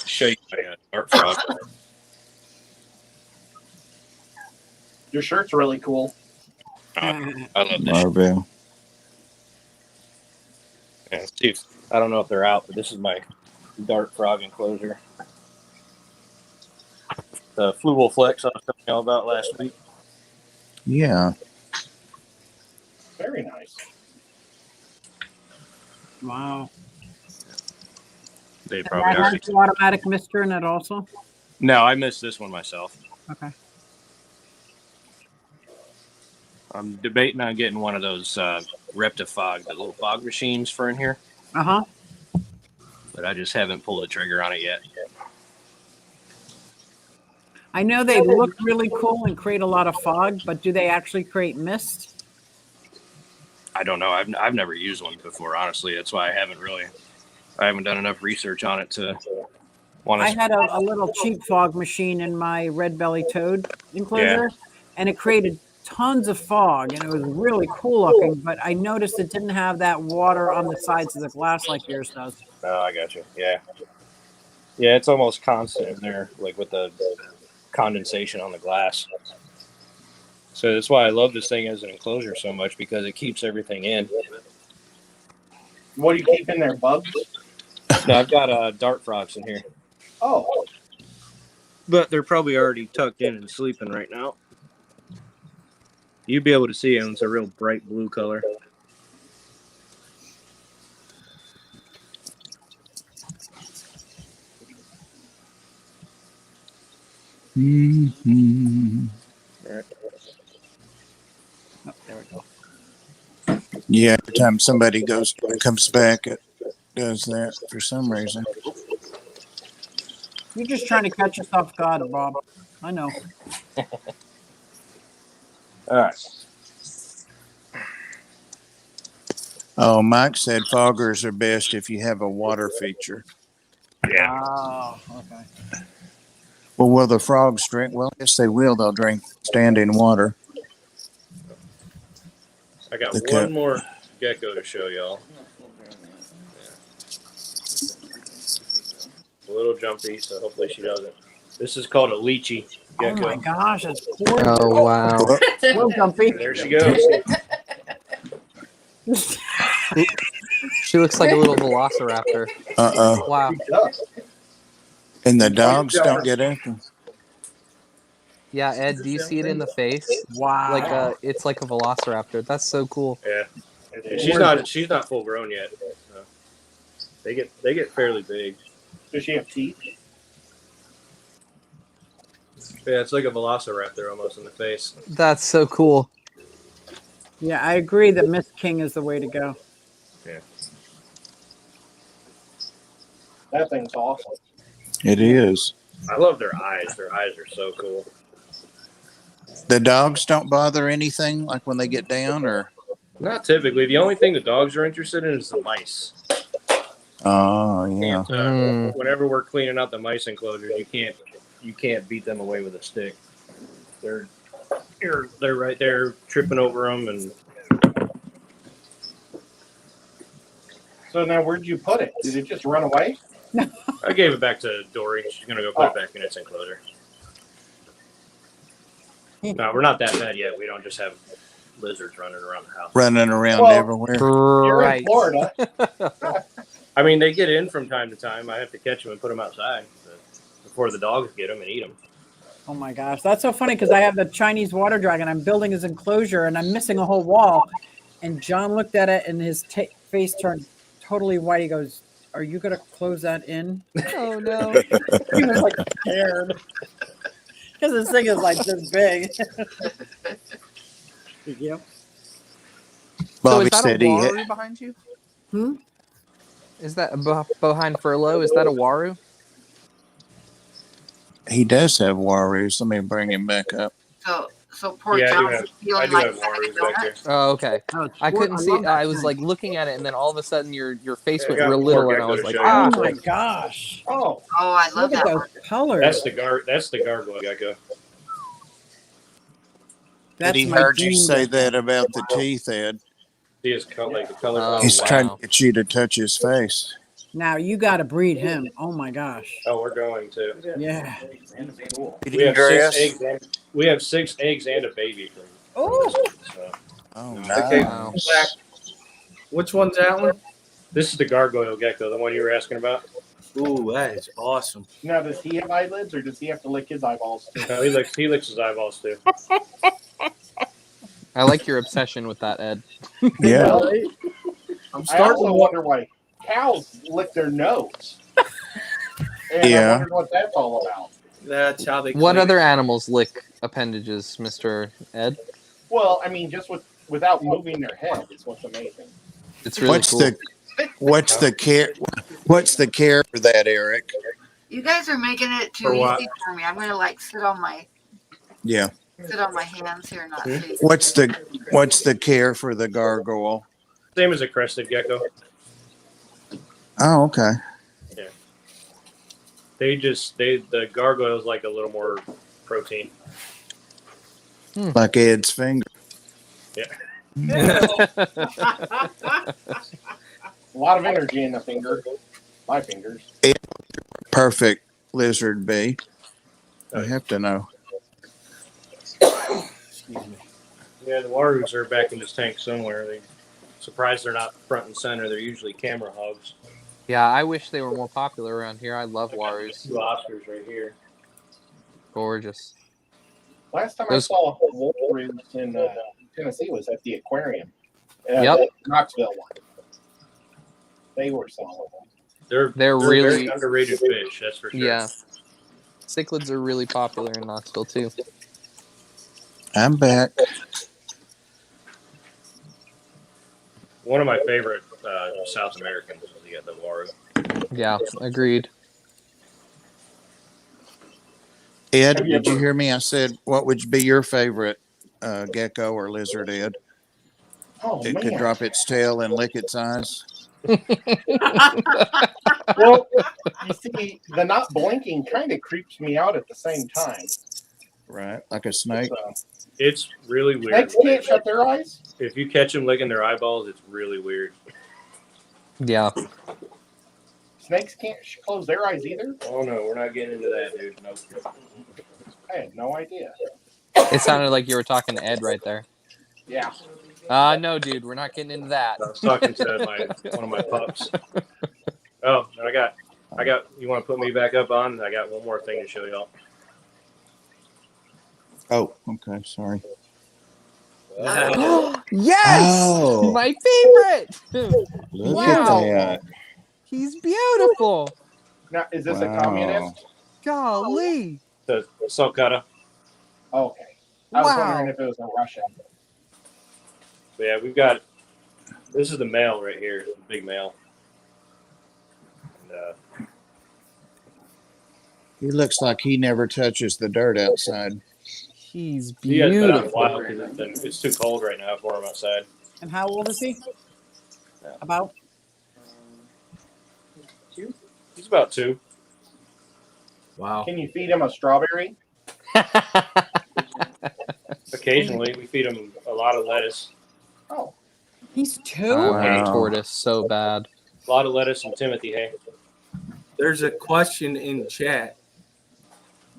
show you my dart frog. Your shirt's really cool. I love this. Larvae. Yeah, see if, I don't know if they're out, but this is my dart frog enclosure. The fluval flex I was telling y'all about last week. Yeah. Very nice. Wow. They And probably that already. has automatic mister in it also. No, I missed this one myself. Okay. I'm debating on getting one of those Reptifog, the little fog machines for in here, Uh huh. but I just haven't pulled the trigger on it yet. I know they look really cool and create a lot of fog, but do they actually create mist? I don't know. I've never used one before, honestly. That's why I haven't done enough research on it to want I to. had a little cheap fog machine in my red belly toad enclosure, and it created tons of fog, and it was really cool looking. But I noticed it didn't have that water on the sides of the glass like yours does. Oh, I got you. Yeah. Yeah, it's almost constant in there, like with the condensation on the glass. So that's why I love this thing as an enclosure so much, because it keeps everything in. What do you keep in there, bugs? No, I've got dart frogs in here, Oh, but they're probably already tucked in and sleeping right now. You'd be able to see them. It's a real bright blue color. Mm-hmm. Right. Oh, there we go. Yeah, every time somebody comes back, it does that for some reason. You're just trying to catch us off guard, Bob. I know. All right. Oh, Mike said foggers are best if you have a water feature. Yeah. Oh, okay. Well, will the frogs drink? Well, yes, they will. They'll drink standing water. I got Okay. one more gecko to show y'all. A little jumpy, so hopefully she doesn't. This is called a lychee Oh my gecko. gosh, that's gorgeous. Oh wow. Real jumpy. There she goes. She looks like a little velociraptor. Wow. And the dogs don't get after. Yeah, Ed, do you see it in the face? Wow. Like it's like a velociraptor. That's so cool. Yeah. She's not full grown yet. So they get fairly big. does she have teeth? Yeah, it's like a velociraptor almost in the face. That's so cool. Yeah, I agree that Miss King is the way to go. Yeah. That thing's awesome. It is. I love their eyes. Their eyes are so cool. The dogs don't bother anything, like when they get down, or? Not typically. The only thing the dogs are interested in is the mice. Oh, yeah. Whenever we're cleaning out the mice enclosures, you can't beat them away with a stick. They're right there tripping over them, and So now where'd you put it? Did it just run away? I gave it back to Dory. She's gonna go put it back in its enclosure. No, we're not that bad yet. We don't just have lizards running around the house. Running around Well, everywhere. You're Right. in Florida. I mean, they get in from time to time. I have to catch them and put them outside. But before the dogs get them and eat them. Oh my gosh, that's so funny because I have the Chinese water dragon. I'm building his enclosure and I'm missing a whole wall. And John looked at it and his face turned totally white. He goes, "Are you going to close that in?" Oh no. He was like scared because this thing is like this big. Yep. So Bobby is that a said he waru had, behind you? Hmm? Is that behind Ferlo? Is that a waru? he does have warriors. Let me bring him back up. So poor Yeah, John's I feeling do like have warriors back there. Oh, okay. Oh, I couldn't see. love that I was thing. like looking at it, and then all of a sudden your face I went got real more little, and I gecko was to like, show you. Oh ah. my gosh! Oh, I love Look at that those one. colors. That's the Gargoyle Gecko. That's He my heard you dream say gecko. that about the teeth, Ed. See his like the color. Oh, He's wow. trying to get you to touch his face. Now you got to breed him. Oh my gosh! Oh, we're going to. Yeah. We have 6 eggs. We have 6 eggs and a baby from. Oh. So. Oh, Okay. Wow. Zach, which one's that one? This is the Gargoyle Gecko, the one you were asking about. Ooh, that is awesome. now does he have eyelids or does he have to lick his eyeballs too? No, he licks his eyeballs too. I like your obsession with that, Ed. Yeah. I'm I starting also to wonder why cows lick their nose. And Yeah. I wondered what that's all about. That's how they. What clean other animals lick appendages, Mr. Ed? Well, I mean, just without moving their head is what's amazing. It's really What's cool. what's the care for that, Eric? You guys are making it too For what? easy for me. I'm gonna like sit on my Yeah. hands here, not face. What's the care for the gargoyle? Same as a Crested Gecko. Oh, okay. The gargoyle's like a little more protein. Like Ed's finger. A lot of energy in the finger. My fingers. Perfect lizard bee. I have to know. Yeah, the warus are back in this tank somewhere. They surprised they're not front and center. They're usually camera hogs. Yeah, I wish they were more popular around here. I love warus. 2 Oscars right here. Gorgeous. Last time Those- I saw wolverines in Tennessee was at the aquarium. Yep. The Knoxville one. They were solid. They're really- very underrated fish. That's for sure. Yeah. Cichlids are really popular in Knoxville too. I'm back. One of my favorite South Americans is the waru. Yeah, agreed. Ed, did you hear me? I said, what would be your favorite gecko or lizard, Ed? Oh, It man. could drop its tail and lick its eyes. Well, you see, the not blinking kind of creeps me out at the same time. Right. Like a snake. So, It's really weird. snakes can't shut their eyes? If you catch them licking their eyeballs, it's really weird. Yeah. Snakes can't close their eyes either? Oh no, we're not getting into that, dude. Nope. I had no idea. It sounded like you were talking to Ed right there. Yeah. No, dude, we're not getting into that. I was talking to one of my pups. Oh, and I got. You want to put me back up on? I got one more thing to show y'all. Oh, okay. Sorry. Yes! Oh. My favorite! Look Wow. at that. He's beautiful. Now, is this a Wow. communist? Golly. The sulcata. Okay. I was Wow. wondering if it was a Russian. But yeah, we've got. This is the male right here, the big male. And, He looks like he never touches the dirt outside. He's he has been out a beautiful. while because it's too cold right now for him outside. And how old is he? About? He's about 2. Wow. Can you feed him a strawberry? Occasionally, we feed him a lot of lettuce. Oh. He's 2? I want Wow. a tortoise so bad. A lot of lettuce and Timothy hay. There's a question in chat.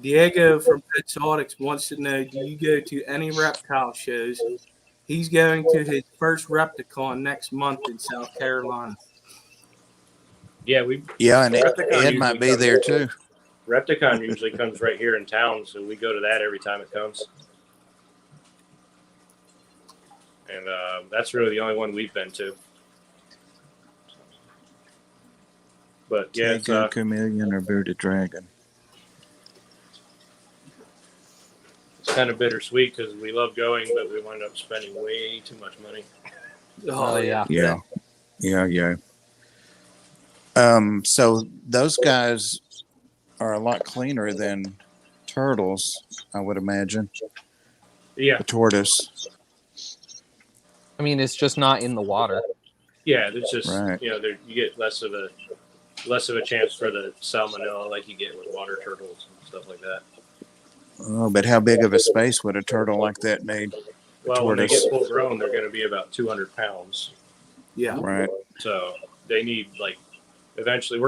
Diego from Aquatics wants to know, do you go to any reptile shows? He's going to his first Repticon next month in South Carolina. Yeah, we. Yeah, and Repticon Ed usually might be comes there in. too. Repticon usually comes right here in town, so we go to that every time it comes. And that's really the only one we've been to. But yeah, it's Tiger, chameleon, or bearded dragon. kind of bittersweet because we love going, but we wind up spending way too much money. Oh yeah. Yeah. So those guys are a lot cleaner than turtles, I would imagine. Yeah. A tortoise. I mean, it's just not in the water. Yeah, it's just Right. you get less of a chance for the salmonella like you get with water turtles and stuff like that. Oh, but how big of a space would a turtle like that need? Well, when they Tortoise. get full grown, they're going to be about 200 pounds. Yeah. Right. So they need eventually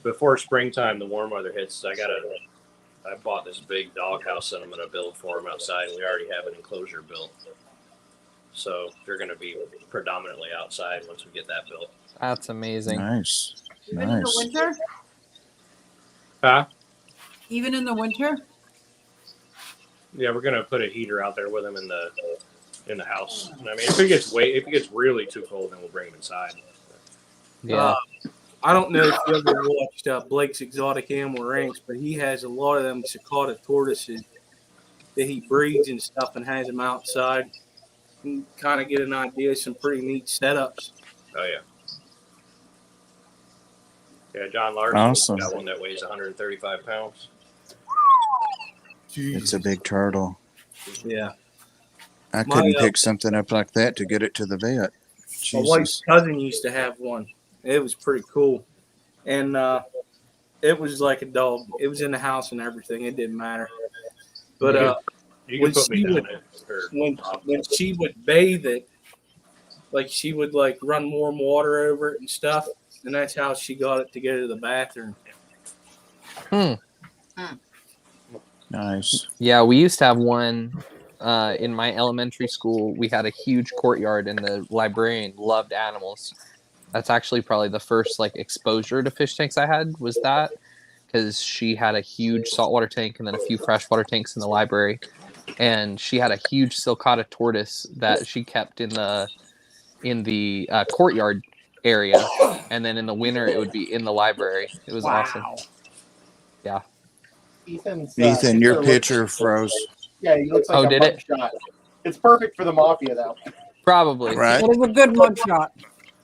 before springtime, the warm weather hits. I bought this big dog house that I'm going to build for them outside, and we already have an enclosure built. So they're going to be predominantly outside once we get that built. That's amazing. Nice. Even in the winter? Huh? Even in the winter? Yeah, we're going to put a heater out there with them in the house. And I mean, if it gets really too cold, then we'll bring them inside. Yeah. I don't know if you ever watched Blake's Exotic Animal Ranch, but he has a lot of them cicada tortoises that he breeds and stuff and has them outside. And kind of get an idea of some pretty neat setups. Oh, yeah. Yeah, John Larson Awesome. got one that weighs 135 pounds. Jeez. It's a big turtle. Yeah. I couldn't pick something up like that to get it to the vet. My wife's cousin used to have one. It was pretty cool. And it was like a dog. It was in the house and everything. It didn't matter. But You can put me down when she would bathe it, she would run warm water over it and stuff. And that's how she got it to go to the bathroom. Nice. Yeah, we used to have one in my elementary school. We had a huge courtyard, and the librarian loved animals. That's actually probably the first exposure to fish tanks I had was that, because she had a huge saltwater tank and then a few freshwater tanks in the library, and she had a huge sulcata tortoise that she kept in the courtyard area, and then in the winter it would be in the library. It was awesome. Yeah. Ethan, your picture froze. Yeah, he looks like a did it? mugshot. It's perfect for the Mafia, though. Probably. Right. It is a good mugshot.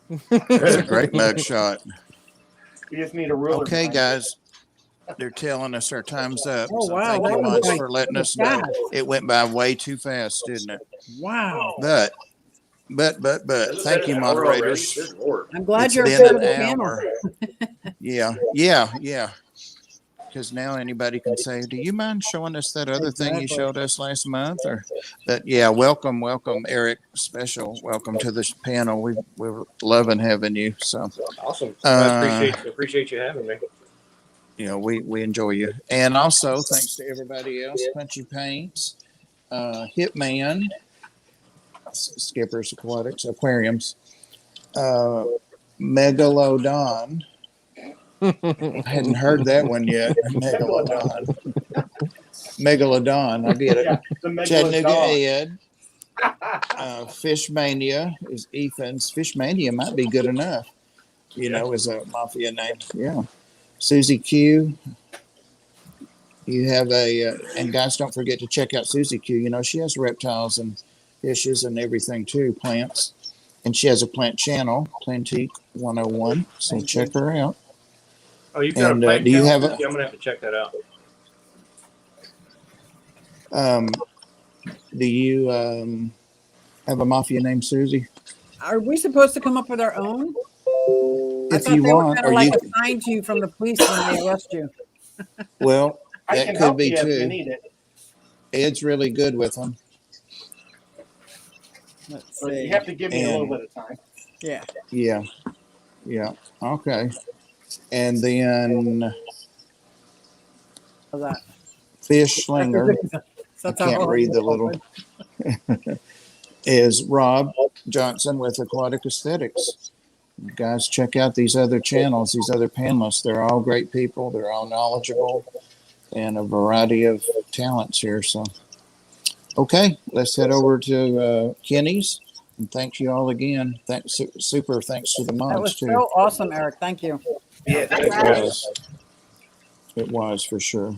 It's a great mug shot. We just need a ruler. Okay, behind guys. They're telling us our time's up. Oh, so wow, thank that you was much like for letting us super know. fast. It went by way too fast, didn't it? Wow. But thank you, moderators. Good Lord. I'm glad It's you're been part of an the panel. hour. Yeah. Because now anybody can say, "Do you mind showing us that other thing you Exactly. showed us last month?" But yeah, welcome, Eric. Special welcome to this panel. We're loving having you. So Awesome. I appreciate you having me. we enjoy you, and also thanks to everybody else: Punchy Paints, Hitman, Skipper's Aquatics, Aquariums, Megalodon. I hadn't heard that one yet. Megalodon. I get it. Yeah, the Chattanooga Megalodon. Ed. Fish Mania is Ethan's. Fish Mania might be good enough. Is a Mafia name. Yeah. Susie Q. You have and guys, don't forget to check out Susie Q. She has reptiles and fishes and everything too, plants. And she has a plant channel, Plantique 101. So check her out. Oh, you've got And, a plant do you channel? have I'm going to have to check that out. Do you have a Mafia named Susie? Are we supposed to come up with our own? I If thought you they were want, kind or of you assigned to you from the police when they arrest you. well, I that can could help be you if you too. need it. Ed's really good with them. Let's But see. you have to give me a little And- bit of time. Yeah. Yeah. Okay. And then How's that? Fish Slinger. That's I how can't hard read it's the little. open. Is Rob Johnson with Aquatic Aesthetics. You guys, check out these other channels, these other panelists. They're all great people. They're all knowledgeable and a variety of talents here. So, okay, let's head over to Kenny's. And thank you all again. Thanks, super. Thanks to the That mods was too. so awesome, Eric. Thank you. Yeah, It was. It was for sure.